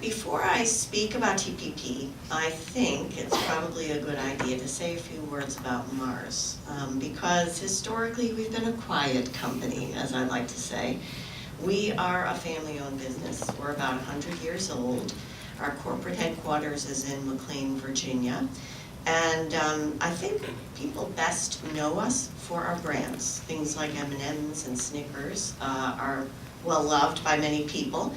Before I speak about TPP, I think it's probably a good idea to say a few words about Mars, because historically we've been a quiet company, as I like to say. We are a family-owned business. We're about 100 years old. Our corporate headquarters is in McLean, Virginia. And I think people best know us for our brands. Things like M&M's and Snickers are well loved by many people.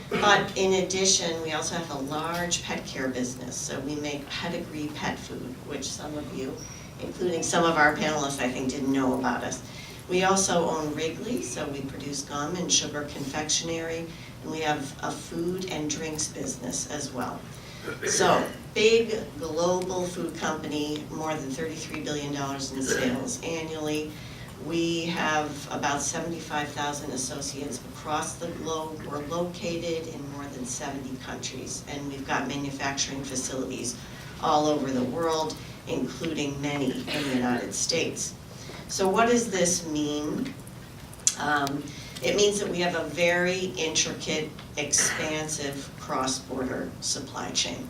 But in addition, we also have a large pet care business. So we make pedigree pet food, which some of you, including some of our panelists, I think didn't know about us. We also own Wrigley, so we produce gum and sugar confectionery, and we have a food and drinks business as well. So, big global food company, more than $33 billion in sales annually. We have about 75,000 associates across the globe. We're located in more than 70 countries, and we've got manufacturing facilities all over the world, including many in the United States. So what does this mean? It means that we have a very intricate, expansive cross-border supply chain.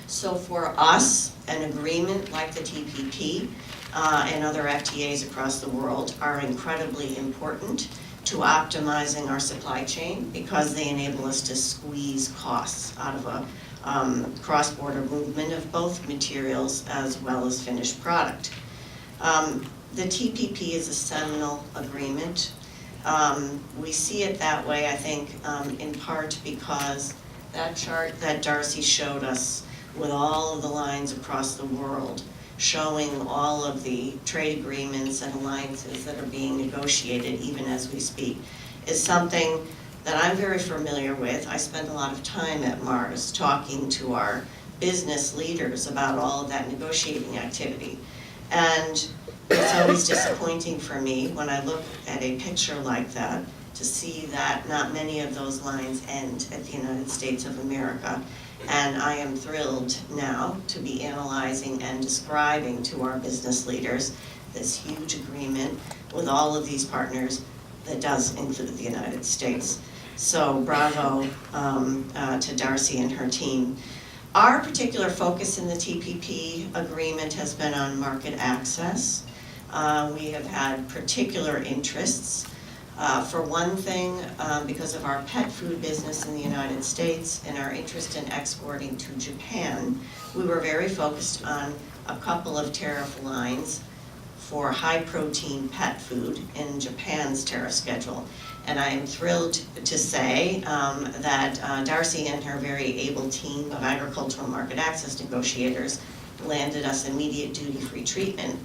So for us, an agreement like the TPP and other FTAs across the world are incredibly important to optimizing our supply chain because they enable us to squeeze costs out of a cross-border movement of both materials as well as finished product. The TPP is a seminal agreement. We see it that way, I think, in part because that chart that Darcy showed us with all of the lines across the world showing all of the trade agreements and alliances that are being negotiated even as we speak is something that I'm very familiar with. I spend a lot of time at Mars talking to our business leaders about all of that negotiating activity. And it's always disappointing for me when I look at a picture like that to see that not many of those lines end at the United States of America. And I am thrilled now to be analyzing and describing to our business leaders this huge agreement with all of these partners that does include the United States. So bravo to Darcy and her team. Our particular focus in the TPP agreement has been on market access. We have had particular interests. For one thing, because of our pet food business in the United States and our interest in exporting to Japan, we were very focused on a couple of tariff lines for high-protein pet food in Japan's tariff schedule. And I am thrilled to say that Darcy and her very able team of agricultural market access negotiators landed us immediate duty-free treatment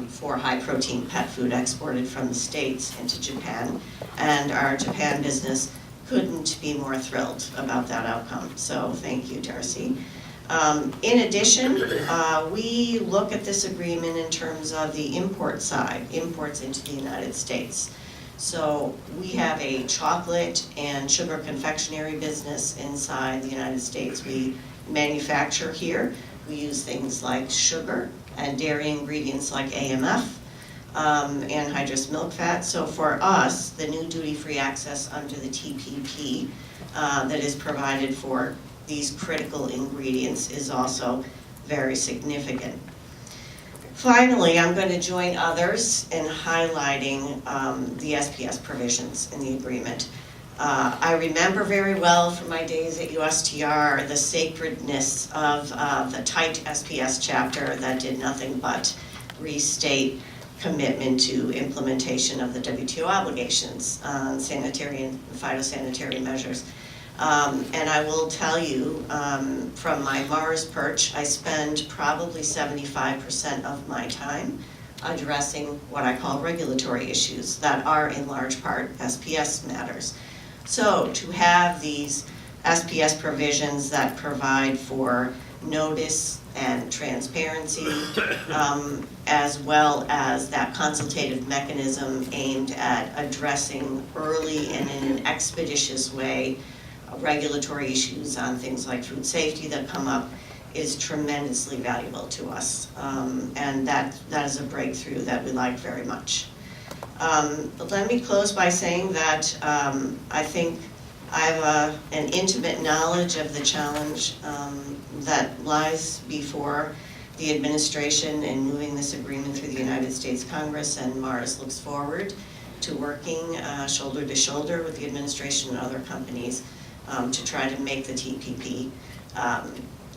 for high-protein pet food exported from the States into Japan. And our Japan business couldn't be more thrilled about that outcome. So thank you, Darcy. In addition, we look at this agreement in terms of the import side, imports into the United States. So we have a chocolate and sugar confectionery business inside the United States. We manufacture here. We use things like sugar and dairy ingredients like AMF, anhydrous milk fat. So for us, the new duty-free access under the TPP that is provided for these critical ingredients is also very significant. Finally, I'm going to join others in highlighting the SPS provisions in the agreement. I remember very well from my days at USTR the sacredness of the tight SPS chapter that did nothing but restate commitment to implementation of the WTO obligations on sanitary and phytosanitary measures. And I will tell you, from my Mars perch, I spend probably 75% of my time addressing what I call regulatory issues that are in large part SPS matters. So to have these SPS provisions that provide for notice and transparency, as well as that consultative mechanism aimed at addressing early and in an expeditious way regulatory issues on things like food safety that come up is tremendously valuable to us. And that is a breakthrough that we like very much. But let me close by saying that I think I have an intimate knowledge of the challenge that lies before the administration in moving this agreement through the United States Congress, and Mars looks forward to working shoulder to shoulder with the administration and other companies to try to make the TPP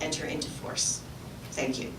enter into force. Thank you.